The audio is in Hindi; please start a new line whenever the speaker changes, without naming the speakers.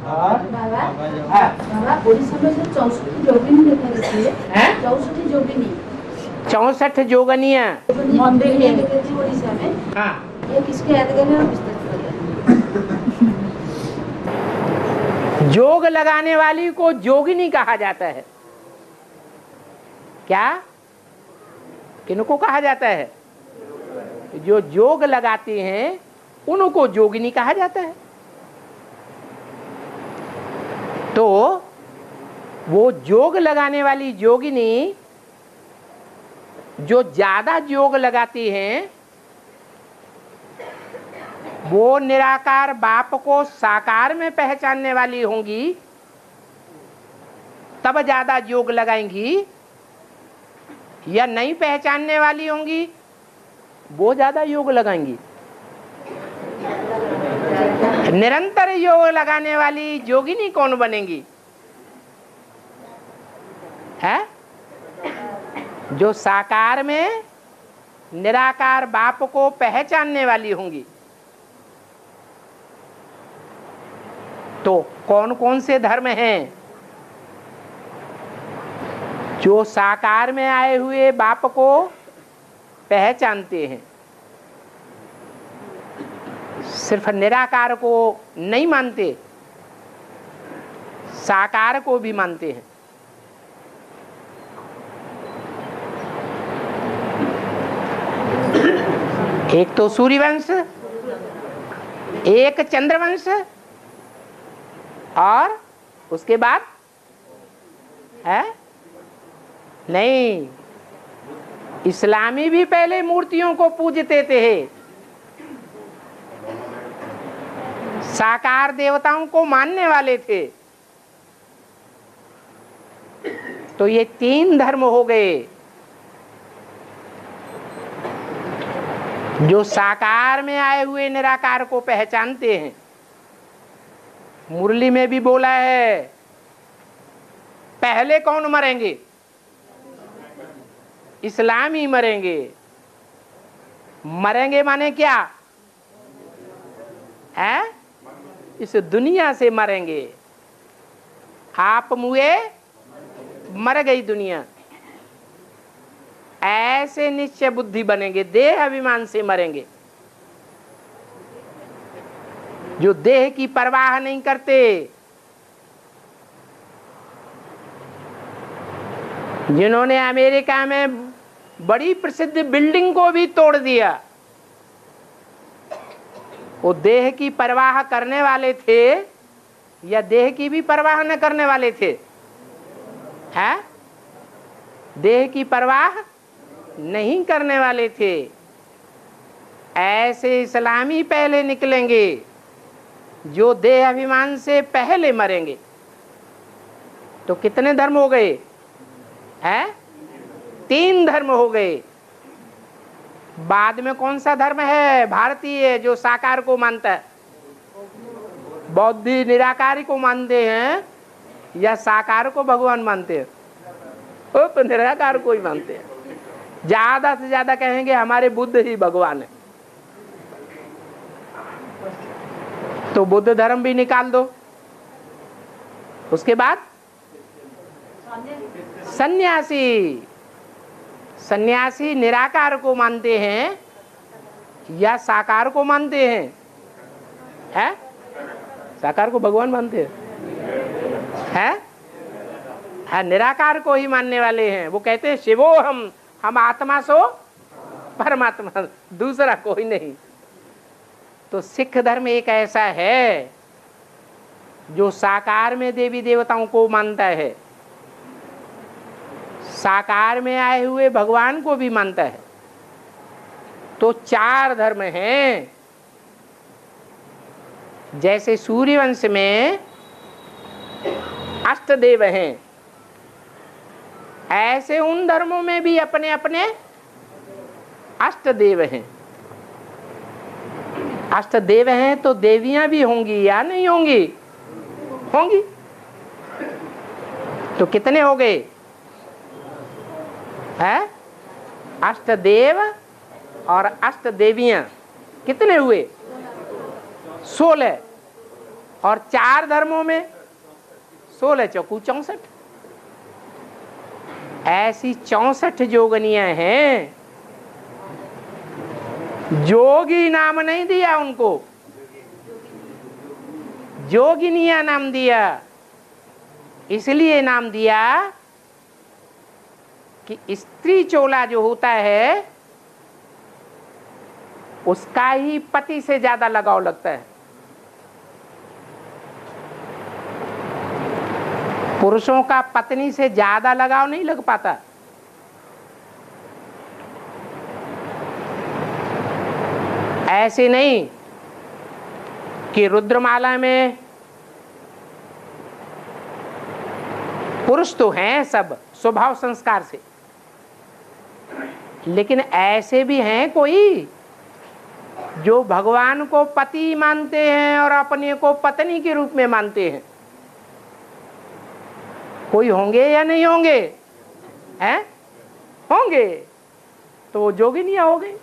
बाबा ओडिशा में जो 64 जोगिनी देखा गई है, 64 जोगिनी
64 जोगनिया
मंदिर है ओडिशा में।
हाँ,
ये किसके याद करने और विस्तार बताइए।
जोग लगाने वाली को जोगिनी कहा जाता है। क्या किनको कहा जाता है? जो जोग लगाते हैं उनको जोगिनी कहा जाता है। तो वो जोग लगाने वाली जोगिनी जो ज्यादा जोग लगाती हैं वो निराकार बाप को साकार में पहचानने वाली होंगी, तब ज्यादा योग लगाएंगी, या नहीं पहचानने वाली होंगी वो ज्यादा योग लगाएंगी। निरंतर योग लगाने वाली जोगिनी कौन बनेंगी? है जो साकार में निराकार बाप को पहचानने वाली होंगी। तो कौन कौन से धर्म हैं जो साकार में आए हुए बाप को पहचानते हैं, सिर्फ निराकार को नहीं मानते, साकार को भी मानते हैं? एक तो सूर्यवंश, एक चंद्रवंश, और उसके बाद है नहीं, इस्लामी भी पहले मूर्तियों को पूजते थे, साकार देवताओं को मानने वाले थे। तो ये 3 धर्म हो गए। जो साकार में आए हुए निराकार को पहचानते हैं। मुरली में भी बोला है, पहले कौन मरेंगे? इस्लामी मरेंगे। मरेंगे माने क्या है? इस दुनिया से मरेंगे। आप मुए मर गई दुनिया, ऐसे निश्चय बुद्धि बनेंगे। देह अभिमान से मरेंगे। जो देह की परवाह नहीं करते, जिन्होंने अमेरिका में बड़ी प्रसिद्ध बिल्डिंग को भी तोड़ दिया, वो देह की परवाह करने वाले थे या देह की भी परवाह न करने वाले थे? है? देह की परवाह नहीं करने वाले थे। ऐसे इस्लामी पहले निकलेंगे जो देह अभिमान से पहले मरेंगे। तो कितने धर्म हो गए? हैं? 3 धर्म हो गए। बाद में कौन सा धर्म है भारतीय जो साकार को मानता है? बौद्धि निराकारी को मानते हैं या साकार को भगवान मानते हैं? वो तो निराकार को ही मानते हैं। ज्यादा से ज्यादा कहेंगे हमारे बुद्ध ही भगवान है। तो बुद्ध धर्म भी निकाल दो। उसके बाद सन्यासी। सन्यासी निराकार को मानते हैं या साकार को मानते हैं? है? साकार को भगवान मानते हैं? है? हाँ, निराकार को ही मानने वाले हैं। वो कहते हैं शिवो हम आत्मा सो परमात्मा, दूसरा कोई नहीं। तो सिख धर्म एक ऐसा है जो साकार में देवी देवताओं को मानता है, साकार में आए हुए भगवान को भी मानता है। तो 4 धर्म हैं। जैसे सूर्यवंश में अष्टदेव हैं, ऐसे उन धर्मों में भी अपने अपने अष्टदेव हैं। अष्टदेव हैं तो देवियां भी होंगी या नहीं होंगी? होंगी। तो कितने हो गए? है? अष्टदेव और अष्टदेवियां कितने हुए? 16। और 4 धर्मों में 16 चौकू 64। ऐसी 64 जोगनियां हैं। जोगी नाम नहीं दिया उनको, जोगिनिया नाम दिया। इसलिए नाम दिया कि स्त्री चोला जो होता है उसका ही पति से ज्यादा लगाव लगता है। पुरुषों का पत्नी से ज्यादा लगाव नहीं लग पाता। ऐसे नहीं कि रुद्रमाला में पुरुष तो हैं सब स्वभाव संस्कार से, लेकिन ऐसे भी हैं कोई जो भगवान को पति मानते हैं और अपने को पत्नी के रूप में मानते हैं। कोई होंगे या नहीं होंगे? हैं? होंगे तो जोगिनियां हो गई।